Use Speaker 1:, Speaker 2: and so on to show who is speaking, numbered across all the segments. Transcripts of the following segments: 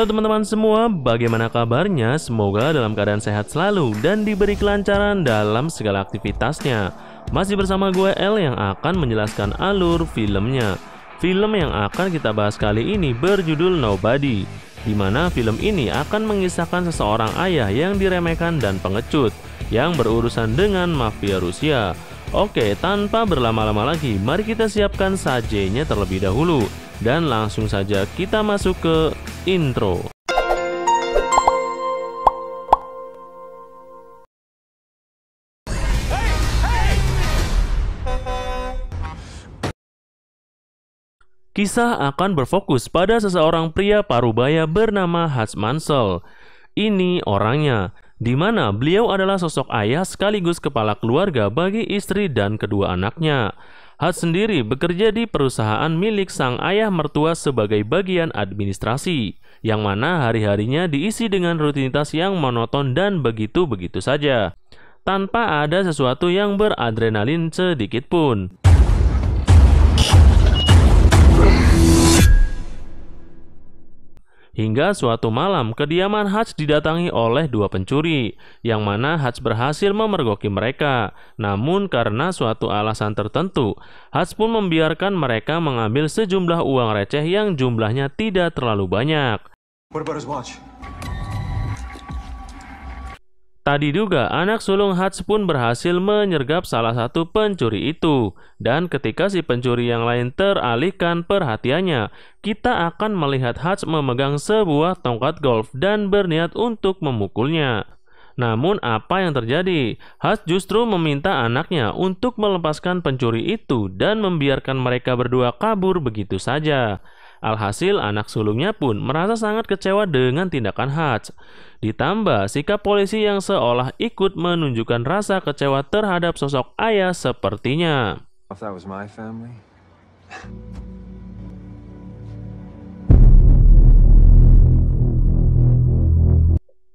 Speaker 1: Halo teman-teman semua, bagaimana kabarnya? Semoga dalam keadaan sehat selalu dan diberi kelancaran dalam segala aktivitasnya. Masih bersama gue El yang akan menjelaskan alur filmnya. Film yang akan kita bahas kali ini berjudul Nobody, di mana film ini akan mengisahkan seseorang ayah yang diremehkan dan pengecut yang berurusan dengan mafia Rusia. Oke, tanpa berlama-lama lagi, mari kita siapkan sajenya terlebih dahulu. Dan langsung saja kita masuk ke intro. Kisah akan berfokus pada seseorang pria parubaya bernama Hutch Mansell. Ini orangnya, di mana beliau adalah sosok ayah sekaligus kepala keluarga bagi istri dan kedua anaknya. Hutch sendiri bekerja di perusahaan milik sang ayah mertua sebagai bagian administrasi, yang mana hari-harinya diisi dengan rutinitas yang monoton dan begitu-begitu saja, tanpa ada sesuatu yang beradrenalin sedikit pun. Hingga suatu malam, kediaman Hutch didatangi oleh dua pencuri, yang mana Hutch berhasil memergoki mereka. Namun karena suatu alasan tertentu, Hutch pun membiarkan mereka mengambil sejumlah uang receh yang jumlahnya tidak terlalu banyak.
Speaker 2: What about his watch?
Speaker 1: Tadi juga anak sulung Hutch pun berhasil menyergap salah satu pencuri itu. Dan ketika si pencuri yang lain teralihkan perhatiannya, kita akan melihat Hutch memegang sebuah tongkat golf dan berniat untuk memukulnya. Namun apa yang terjadi? Hutch justru meminta anaknya untuk melepaskan pencuri itu dan membiarkan mereka berdua kabur begitu saja. Alhasil anak sulungnya pun merasa sangat kecewa dengan tindakan Hutch. Ditambah sikap polisi yang seolah ikut menunjukkan rasa kecewa terhadap sosok ayah sepertinya.
Speaker 2: If that was my family.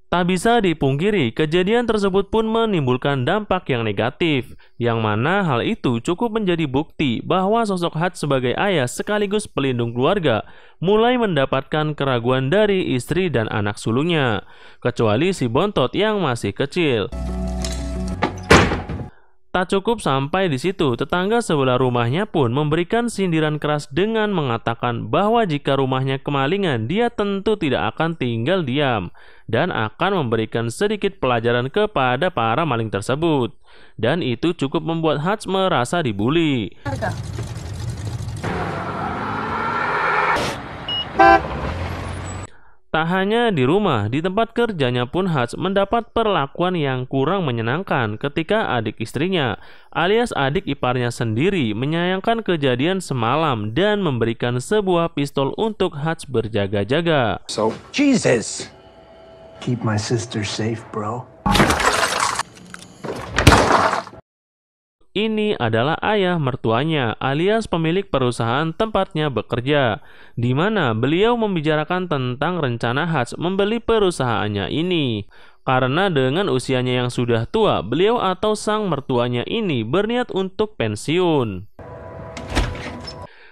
Speaker 1: Tak bisa dipungkiri, kejadian tersebut pun menimbulkan dampak yang negatif, yang mana hal itu cukup menjadi bukti bahwa sosok Hutch sebagai ayah sekaligus pelindung keluarga mulai mendapatkan keraguan dari istri dan anak sulungnya, kecuali si bontot yang masih kecil. Tak cukup sampai di situ, tetangga sebelah rumahnya pun memberikan sindiran keras dengan mengatakan bahwa jika rumahnya kemalingan, dia tentu tidak akan tinggal diam dan akan memberikan sedikit pelajaran kepada para maling tersebut. Dan itu cukup membuat Hutch merasa dibully. Tak hanya di rumah, di tempat kerjanya pun Hutch mendapat perlakuan yang kurang menyenangkan ketika adik istrinya, alias adik iparnya sendiri, menyayangkan kejadian semalam dan memberikan sebuah pistol untuk Hutch berjaga-jaga.
Speaker 2: So, Jesus! Keep my sister safe, bro.
Speaker 1: Ini adalah ayah mertuanya alias pemilik perusahaan tempatnya bekerja, di mana beliau membicarakan tentang rencana Hutch membeli perusahaannya ini. Karena dengan usianya yang sudah tua, beliau atau sang mertuanya ini berniat untuk pensiun.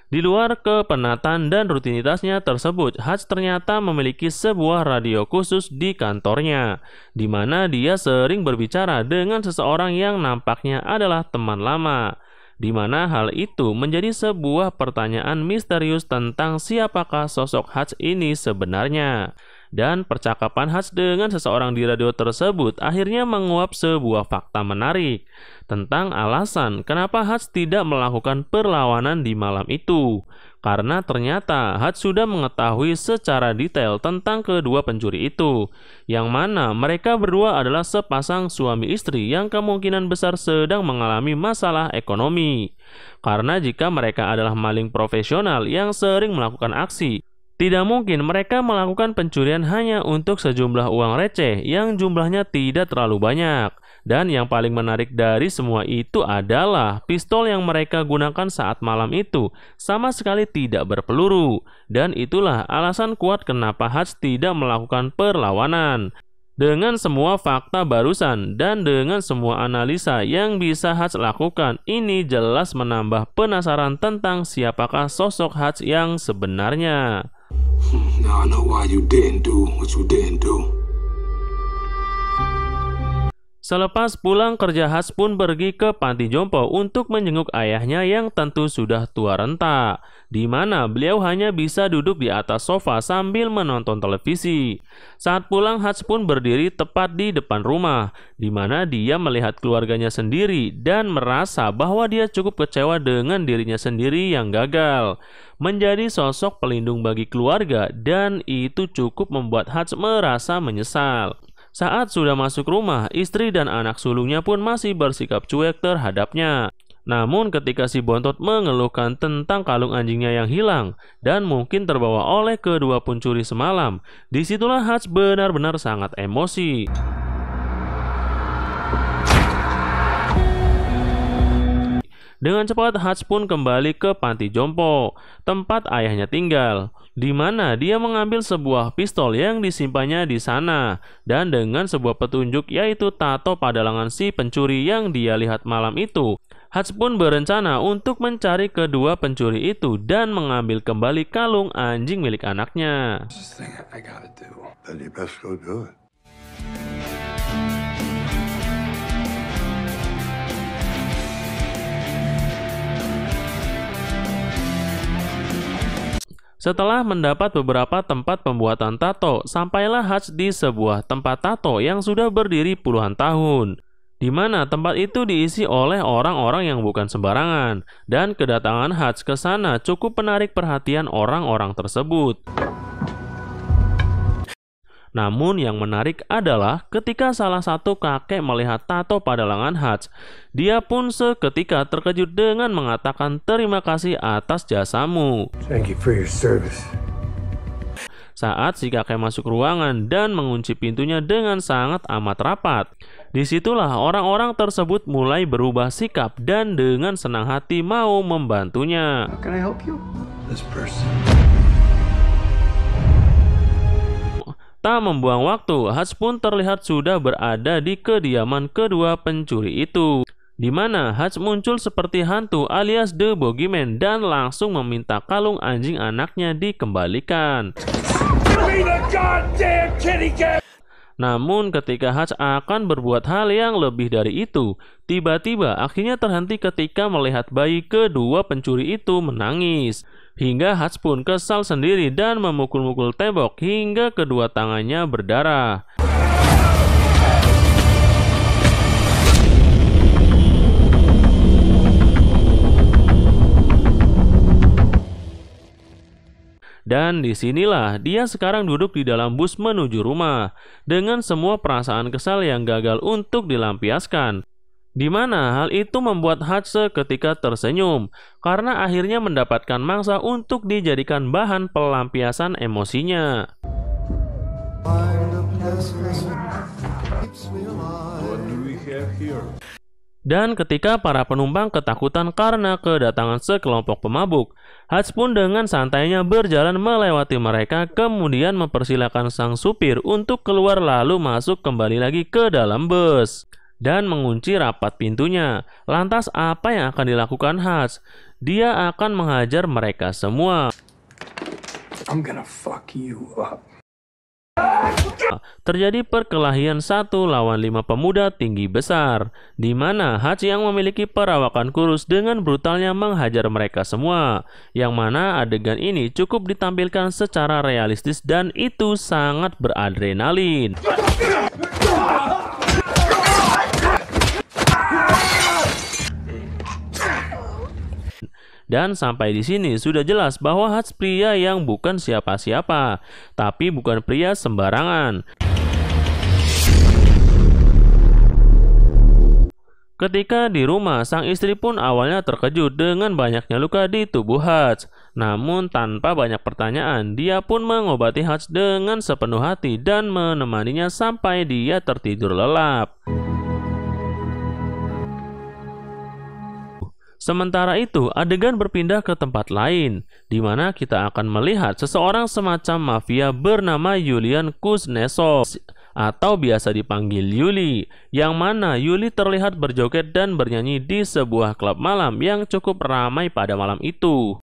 Speaker 1: Di luar kepenatan dan rutinitasnya tersebut, Hutch ternyata memiliki sebuah radio khusus di kantornya, di mana dia sering berbicara dengan seseorang yang nampaknya adalah teman lama, di mana hal itu menjadi sebuah pertanyaan misterius tentang siapakah sosok Hutch ini sebenarnya. Dan percakapan Hutch dengan seseorang di radio tersebut akhirnya menguap sebuah fakta menarik tentang alasan kenapa Hutch tidak melakukan perlawanan di malam itu. Karena ternyata Hutch sudah mengetahui secara detail tentang kedua pencuri itu, yang mana mereka berdua adalah sepasang suami istri yang kemungkinan besar sedang mengalami masalah ekonomi. Karena jika mereka adalah maling profesional yang sering melakukan aksi, tidak mungkin mereka melakukan pencurian hanya untuk sejumlah uang receh yang jumlahnya tidak terlalu banyak. Dan yang paling menarik dari semua itu adalah pistol yang mereka gunakan saat malam itu sama sekali tidak berpeluru. Dan itulah alasan kuat kenapa Hutch tidak melakukan perlawanan. Dengan semua fakta barusan dan dengan semua analisa yang bisa Hutch lakukan, ini jelas menambah penasaran tentang siapakah sosok Hutch yang sebenarnya.
Speaker 3: Now I know why you didn't do what you didn't do.
Speaker 1: Selepas pulang kerja, Hutch pun pergi ke panti jompo untuk menjenguk ayahnya yang tentu sudah tua renta, di mana beliau hanya bisa duduk di atas sofa sambil menonton televisi. Saat pulang, Hutch pun berdiri tepat di depan rumah, di mana dia melihat keluarganya sendiri dan merasa bahwa dia cukup kecewa dengan dirinya sendiri yang gagal menjadi sosok pelindung bagi keluarga, dan itu cukup membuat Hutch merasa menyesal. Saat sudah masuk rumah, istri dan anak sulungnya pun masih bersikap cuek terhadapnya. Namun ketika si bontot mengeluhkan tentang kalung anjingnya yang hilang dan mungkin terbawa oleh kedua pencuri semalam, disitulah Hutch benar-benar sangat emosi. Dengan cepat, Hutch pun kembali ke panti jompo, tempat ayahnya tinggal, di mana dia mengambil sebuah pistol yang disimpannya di sana, dan dengan sebuah petunjuk yaitu tato pada lengan si pencuri yang dia lihat malam itu, Hutch pun berencana untuk mencari kedua pencuri itu dan mengambil kembali kalung anjing milik anaknya. Setelah mendapat beberapa tempat pembuatan tato, sampailah Hutch di sebuah tempat tato yang sudah berdiri puluhan tahun, di mana tempat itu diisi oleh orang-orang yang bukan sembarangan, dan kedatangan Hutch ke sana cukup menarik perhatian orang-orang tersebut. Namun yang menarik adalah ketika salah satu kakek melihat tato pada lengan Hutch, dia pun seketika terkejut dengan mengatakan terima kasih atas jasamu.
Speaker 2: Thank you for your service.
Speaker 1: Saat si kakek masuk ruangan dan mengunci pintunya dengan sangat amat rapat, disitulah orang-orang tersebut mulai berubah sikap dan dengan senang hati mau membantunya.
Speaker 2: How can I help you? This person.
Speaker 1: Tak membuang waktu, Hutch pun terlihat sudah berada di kediaman kedua pencuri itu, di mana Hutch muncul seperti hantu alias The Boogeyman dan langsung meminta kalung anjing anaknya dikembalikan. Namun ketika Hutch akan berbuat hal yang lebih dari itu, tiba-tiba akhirnya terhenti ketika melihat bayi kedua pencuri itu menangis. Hingga Hutch pun kesal sendiri dan memukul-mukul tembok hingga kedua tangannya berdarah. Dan disinilah dia sekarang duduk di dalam bus menuju rumah, dengan semua perasaan kesal yang gagal untuk dilampiaskan. Di mana hal itu membuat Hutch seketika tersenyum, karena akhirnya mendapatkan mangsa untuk dijadikan bahan pelampiasan emosinya. Dan ketika para penumpang ketakutan karena kedatangan sekelompok pemabuk, Hutch pun dengan santainya berjalan melewati mereka, kemudian mempersilahkan sang supir untuk keluar lalu masuk kembali lagi ke dalam bus dan mengunci rapat pintunya. Lantas apa yang akan dilakukan Hutch? Dia akan menghajar mereka semua.
Speaker 2: I'm gonna fuck you up.
Speaker 1: Terjadi perkelahian 1 lawan 5 pemuda tinggi besar, di mana Hutch yang memiliki perawakan kurus dengan brutalnya menghajar mereka semua, yang mana adegan ini cukup ditampilkan secara realistis dan itu sangat beradrenalin. Dan sampai di sini sudah jelas bahwa Hutch pria yang bukan siapa-siapa, tapi bukan pria sembarangan. Ketika di rumah, sang istri pun awalnya terkejut dengan banyaknya luka di tubuh Hutch. Namun tanpa banyak pertanyaan, dia pun mengobati Hutch dengan sepenuh hati dan menemaninya sampai dia tertidur lelap. Sementara itu, adegan berpindah ke tempat lain, di mana kita akan melihat seseorang semacam mafia bernama Yulian Kuznetsov, atau biasa dipanggil Yuli, yang mana Yuli terlihat berjoget dan bernyanyi di sebuah klub malam yang cukup ramai pada malam itu.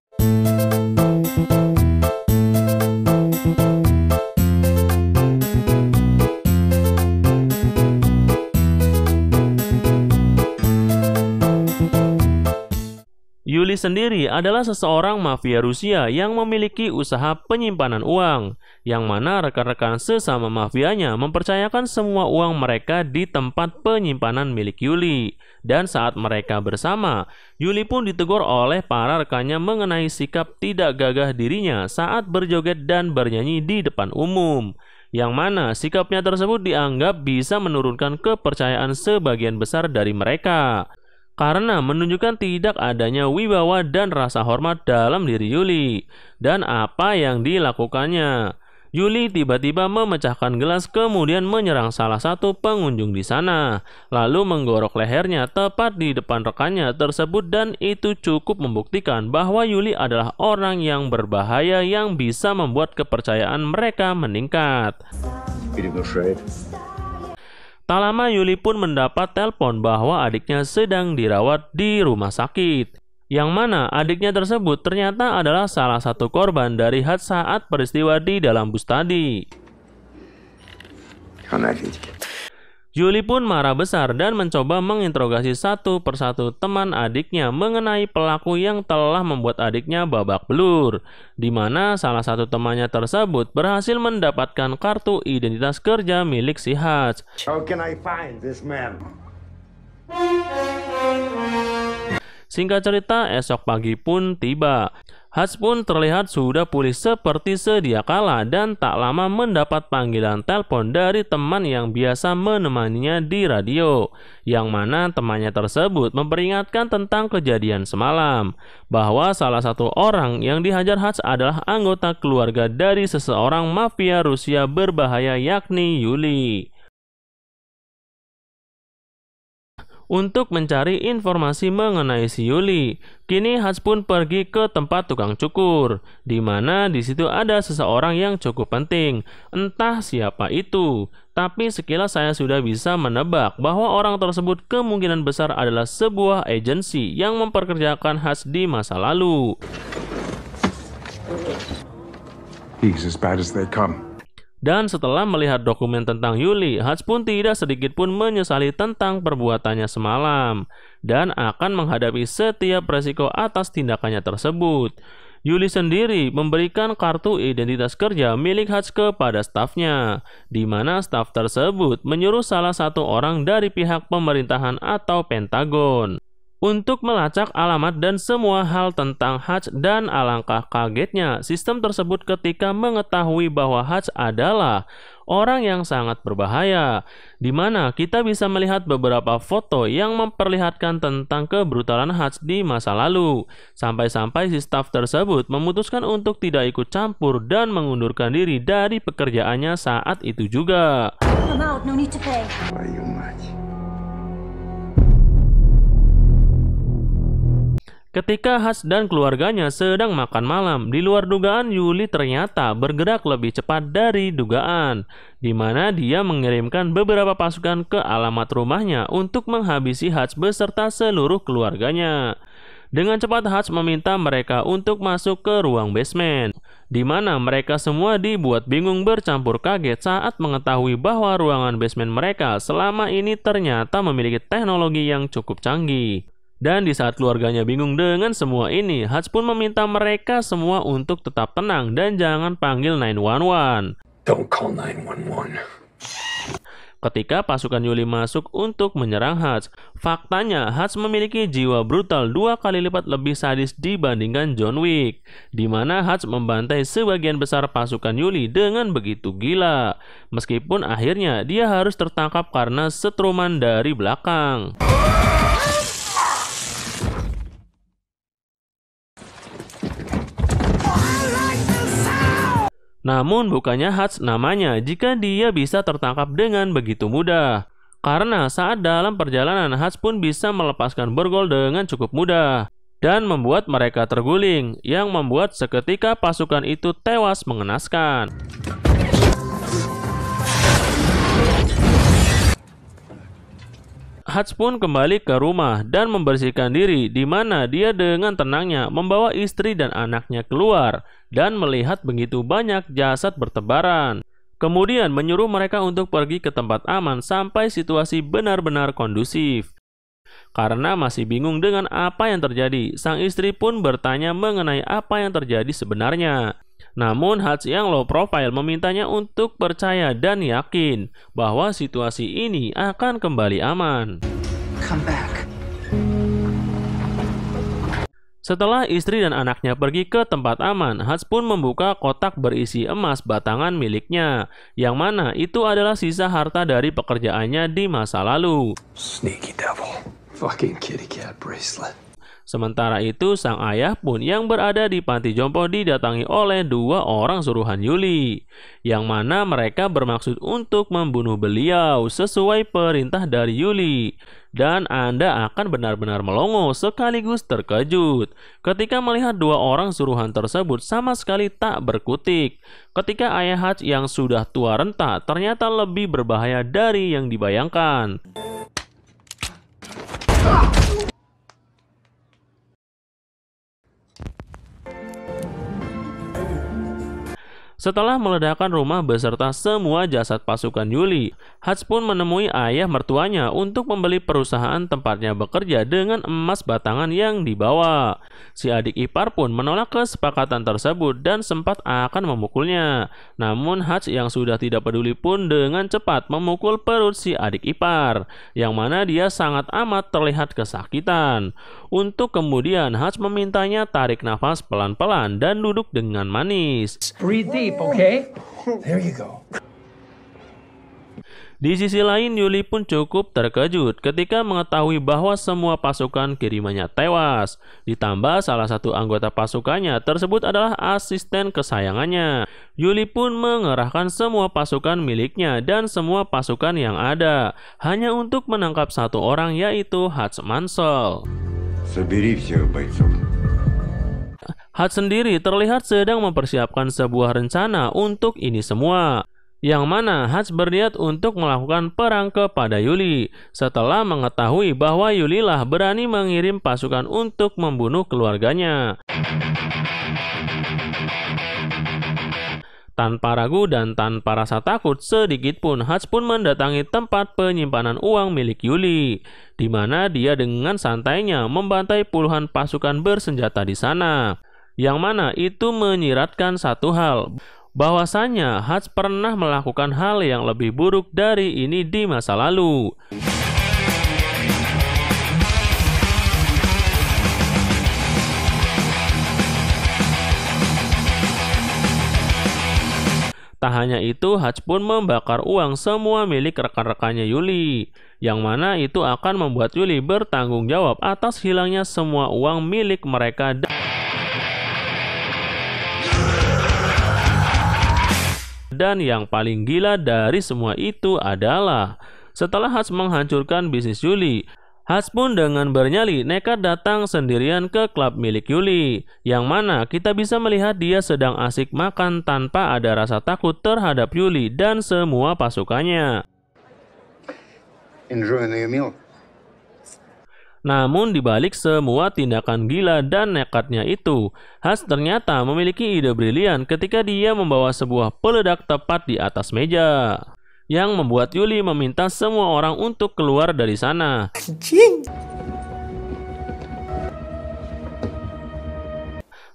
Speaker 1: Yuli sendiri adalah seseorang mafia Rusia yang memiliki usaha penyimpanan uang, yang mana rekan-rekan sesama mafianya mempercayakan semua uang mereka di tempat penyimpanan milik Yuli. Dan saat mereka bersama, Yuli pun ditegur oleh para rekannya mengenai sikap tidak gagah dirinya saat berjoget dan bernyanyi di depan umum, yang mana sikapnya tersebut dianggap bisa menurunkan kepercayaan sebagian besar dari mereka, karena menunjukkan tidak adanya wibawa dan rasa hormat dalam diri Yuli. Dan apa yang dilakukannya? Yuli tiba-tiba memecahkan gelas kemudian menyerang salah satu pengunjung di sana, lalu menggorok lehernya tepat di depan rekannya tersebut, dan itu cukup membuktikan bahwa Yuli adalah orang yang berbahaya yang bisa membuat kepercayaan mereka meningkat. Tak lama Yuli pun mendapat telepon bahwa adiknya sedang dirawat di rumah sakit, yang mana adiknya tersebut ternyata adalah salah satu korban dari Hutch saat peristiwa di dalam bus tadi. Yuli pun marah besar dan mencoba menginterogasi satu persatu teman adiknya mengenai pelaku yang telah membuat adiknya babak belur, di mana salah satu temannya tersebut berhasil mendapatkan kartu identitas kerja milik si Hutch.
Speaker 2: How can I find this man?
Speaker 1: Singkat cerita, esok pagi pun tiba. Hutch pun terlihat sudah pulih seperti sedia kala dan tak lama mendapat panggilan telepon dari teman yang biasa menemaninya di radio, yang mana temannya tersebut memperingatkan tentang kejadian semalam, bahwa salah satu orang yang dihajar Hutch adalah anggota keluarga dari seseorang mafia Rusia berbahaya, yakni Yuli. Untuk mencari informasi mengenai si Yuli, kini Hutch pun pergi ke tempat tukang cukur, di mana di situ ada seseorang yang cukup penting. Entah siapa itu, tapi sekilas saya sudah bisa menebak bahwa orang tersebut kemungkinan besar adalah sebuah agensi yang memperkerjakan Hutch di masa lalu.
Speaker 3: He's as bad as they come.
Speaker 1: Dan setelah melihat dokumen tentang Yuli, Hutch pun tidak sedikit pun menyesali tentang perbuatannya semalam dan akan menghadapi setiap resiko atas tindakannya tersebut. Yuli sendiri memberikan kartu identitas kerja milik Hutch kepada stafnya, di mana staf tersebut menyuruh salah satu orang dari pihak pemerintahan atau Pentagon untuk melacak alamat dan semua hal tentang Hutch, dan alangkah kagetnya sistem tersebut ketika mengetahui bahwa Hutch adalah orang yang sangat berbahaya, di mana kita bisa melihat beberapa foto yang memperlihatkan tentang kebrutalan Hutch di masa lalu, sampai-sampai si staf tersebut memutuskan untuk tidak ikut campur dan mengundurkan diri dari pekerjaannya saat itu juga.
Speaker 4: I'm out, no need to pay.
Speaker 2: Why you much?
Speaker 1: Ketika Hutch dan keluarganya sedang makan malam, di luar dugaan Yuli ternyata bergerak lebih cepat dari dugaan, di mana dia mengirimkan beberapa pasukan ke alamat rumahnya untuk menghabisi Hutch beserta seluruh keluarganya. Dengan cepat Hutch meminta mereka untuk masuk ke ruang basement, di mana mereka semua dibuat bingung bercampur kaget saat mengetahui bahwa ruangan basement mereka selama ini ternyata memiliki teknologi yang cukup canggih. Dan di saat keluarganya bingung dengan semua ini, Hutch pun meminta mereka semua untuk tetap tenang dan jangan panggil 911.
Speaker 3: Don't call 911.
Speaker 1: Ketika pasukan Yuli masuk untuk menyerang Hutch, faktanya Hutch memiliki jiwa brutal 2 kali lipat lebih sadis dibandingkan John Wick, di mana Hutch membantai sebagian besar pasukan Yuli dengan begitu gila, meskipun akhirnya dia harus tertangkap karena setruman dari belakang. Namun bukannya Hutch namanya jika dia bisa tertangkap dengan begitu mudah. Karena saat dalam perjalanan Hutch pun bisa melepaskan borgol dengan cukup mudah dan membuat mereka terguling, yang membuat seketika pasukan itu tewas mengenaskan. Hutch pun kembali ke rumah dan membersihkan diri, di mana dia dengan tenangnya membawa istri dan anaknya keluar dan melihat begitu banyak jasad bertebaran. Kemudian menyuruh mereka untuk pergi ke tempat aman sampai situasi benar-benar kondusif. Karena masih bingung dengan apa yang terjadi, sang istri pun bertanya mengenai apa yang terjadi sebenarnya. Namun Hutch yang low profile memintanya untuk percaya dan yakin bahwa situasi ini akan kembali aman.
Speaker 2: Come back.
Speaker 1: Setelah istri dan anaknya pergi ke tempat aman, Hutch pun membuka kotak berisi emas batangan miliknya, yang mana itu adalah sisa harta dari pekerjaannya di masa lalu.
Speaker 3: Sneaky devil. Fucking kitty cat bracelet.
Speaker 1: Sementara itu, sang ayah pun yang berada di panti jompo didatangi oleh 2 orang suruhan Yuli, yang mana mereka bermaksud untuk membunuh beliau sesuai perintah dari Yuli. Dan Anda akan benar-benar melongo sekaligus terkejut ketika melihat 2 orang suruhan tersebut sama sekali tak berkutik. Ketika ayah Hutch yang sudah tua renta ternyata lebih berbahaya dari yang dibayangkan. Setelah meledakkan rumah beserta semua jasad pasukan Yuli, Hutch pun menemui ayah mertuanya untuk membeli perusahaan tempatnya bekerja dengan emas batangan yang dibawa. Si adik ipar pun menolak kesepakatan tersebut dan sempat akan memukulnya. Namun Hutch yang sudah tidak peduli pun dengan cepat memukul perut si adik ipar, yang mana dia sangat amat terlihat kesakitan. Untuk kemudian Hutch memintanya tarik nafas pelan-pelan dan duduk dengan manis.
Speaker 2: Breathe deep, okay?
Speaker 3: There you go.
Speaker 1: Di sisi lain, Yuli pun cukup terkejut ketika mengetahui bahwa semua pasukan kirimannya tewas. Ditambah salah satu anggota pasukannya tersebut adalah asisten kesayangannya. Yuli pun mengerahkan semua pasukan miliknya dan semua pasukan yang ada hanya untuk menangkap 1 orang, yaitu Hutch Mansell.
Speaker 4: Собери всех бойцов.
Speaker 1: Hutch sendiri terlihat sedang mempersiapkan sebuah rencana untuk ini semua, yang mana Hutch berniat untuk melakukan perang kepada Yuli setelah mengetahui bahwa Yuli lah berani mengirim pasukan untuk membunuh keluarganya. Tanpa ragu dan tanpa rasa takut sedikit pun, Hutch pun mendatangi tempat penyimpanan uang milik Yuli, di mana dia dengan santainya membantai puluhan pasukan bersenjata di sana. Yang mana itu menyiratkan satu hal, bahwasanya Hutch pernah melakukan hal yang lebih buruk dari ini di masa lalu. Tak hanya itu, Hutch pun membakar uang semua milik rekan-rekannya Yuli, yang mana itu akan membuat Yuli bertanggung jawab atas hilangnya semua uang milik mereka. Dan yang paling gila dari semua itu adalah setelah Hutch menghancurkan bisnis Yuli, Hutch pun dengan bernyali nekat datang sendirian ke klub milik Yuli, yang mana kita bisa melihat dia sedang asik makan tanpa ada rasa takut terhadap Yuli dan semua pasukannya.
Speaker 4: Enjoy your meal.
Speaker 1: Namun dibalik semua tindakan gila dan nekatnya itu, Hutch ternyata memiliki ide brilian ketika dia membawa sebuah peledak tepat di atas meja, yang membuat Yuli meminta semua orang untuk keluar dari sana.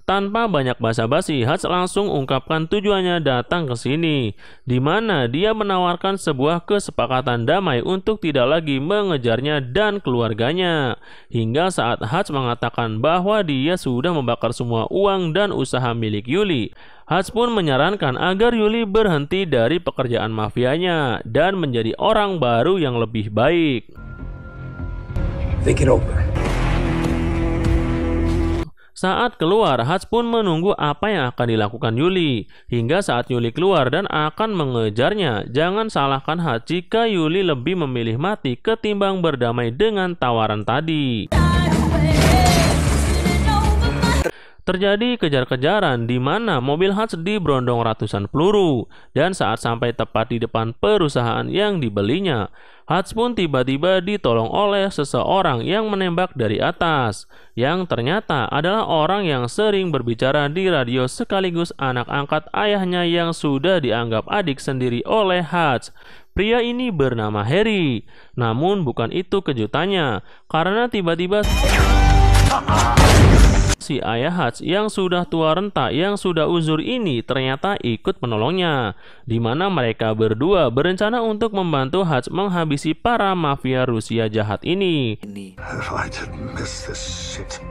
Speaker 1: Tanpa banyak basa-basi, Hutch langsung ungkapkan tujuannya datang ke sini, di mana dia menawarkan sebuah kesepakatan damai untuk tidak lagi mengejarnya dan keluarganya. Hingga saat Hutch mengatakan bahwa dia sudah membakar semua uang dan usaha milik Yuli, Hutch pun menyarankan agar Yuli berhenti dari pekerjaan mafianya dan menjadi orang baru yang lebih baik.
Speaker 3: Think it over.
Speaker 1: Saat keluar, Hutch pun menunggu apa yang akan dilakukan Yuli. Hingga saat Yuli keluar dan akan mengejarnya, jangan salahkan Hutch jika Yuli lebih memilih mati ketimbang berdamai dengan tawaran tadi. Terjadi kejar-kejaran di mana mobil Hutch diberondong ratusan peluru, dan saat sampai tepat di depan perusahaan yang dibelinya, Hutch pun tiba-tiba ditolong oleh seseorang yang menembak dari atas, yang ternyata adalah orang yang sering berbicara di radio sekaligus anak angkat ayahnya yang sudah dianggap adik sendiri oleh Hutch. Pria ini bernama Harry. Namun bukan itu kejutannya, karena tiba-tiba si ayah Hutch yang sudah tua renta yang sudah uzur ini ternyata ikut menolongnya, di mana mereka berdua berencana untuk membantu Hutch menghabisi para mafia Rusia jahat ini.
Speaker 2: If I didn't miss this shit.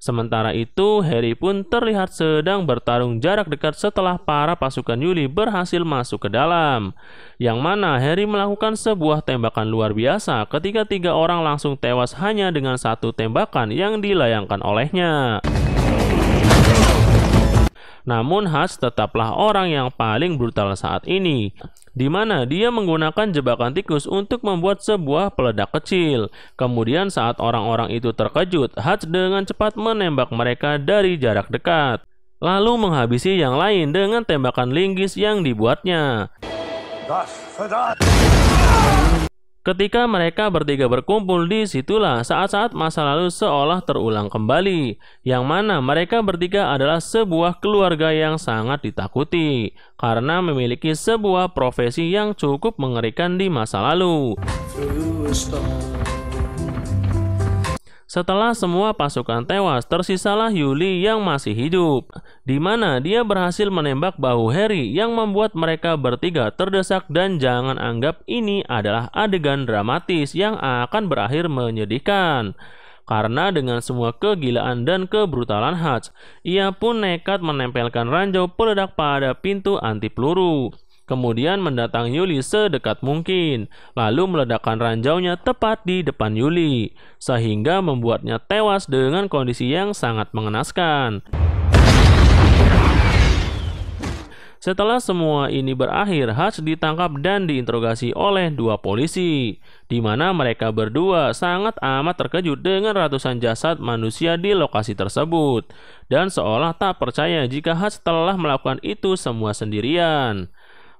Speaker 1: Sementara itu, Harry pun terlihat sedang bertarung jarak dekat setelah para pasukan Yuli berhasil masuk ke dalam. Yang mana Harry melakukan sebuah tembakan luar biasa ketika 3 orang langsung tewas hanya dengan 1 tembakan yang dilayangkan olehnya. Namun Hutch tetaplah orang yang paling brutal saat ini, di mana dia menggunakan jebakan tikus untuk membuat sebuah peledak kecil. Kemudian saat orang-orang itu terkejut, Hutch dengan cepat menembak mereka dari jarak dekat, lalu menghabisi yang lain dengan tembakan linggis yang dibuatnya. Ketika mereka bertiga berkumpul, disitulah saat-saat masa lalu seolah terulang kembali, yang mana mereka bertiga adalah sebuah keluarga yang sangat ditakuti, karena memiliki sebuah profesi yang cukup mengerikan di masa lalu. Setelah semua pasukan tewas, tersisalah Yuli yang masih hidup, di mana dia berhasil menembak bahu Harry yang membuat mereka bertiga terdesak, dan jangan anggap ini adalah adegan dramatis yang akan berakhir menyedihkan. Karena dengan semua kegilaan dan kebrutalan Hutch, ia pun nekat menempelkan ranjau peledak pada pintu anti peluru. Kemudian mendatangi Yuli sedekat mungkin, lalu meledakkan ranjaunya tepat di depan Yuli, sehingga membuatnya tewas dengan kondisi yang sangat mengenaskan. Setelah semua ini berakhir, Hutch ditangkap dan diinterogasi oleh 2 polisi, di mana mereka berdua sangat amat terkejut dengan ratusan jasad manusia di lokasi tersebut, dan seolah tak percaya jika Hutch telah melakukan itu semua sendirian.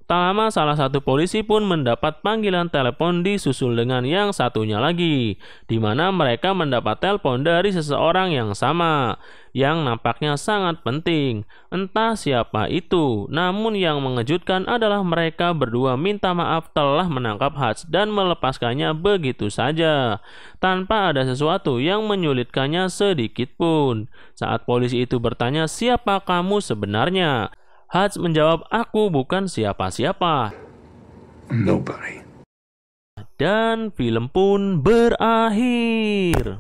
Speaker 1: Tak lama salah satu polisi pun mendapat panggilan telepon disusul dengan yang satunya lagi, di mana mereka mendapat telepon dari seseorang yang sama, yang nampaknya sangat penting. Entah siapa itu, namun yang mengejutkan adalah mereka berdua minta maaf telah menangkap Hutch dan melepaskannya begitu saja, tanpa ada sesuatu yang menyulitkannya sedikit pun. Saat polisi itu bertanya, "Siapa kamu sebenarnya?" Hutch menjawab, "Aku bukan siapa-siapa."
Speaker 2: Nobody.
Speaker 1: Dan film pun berakhir.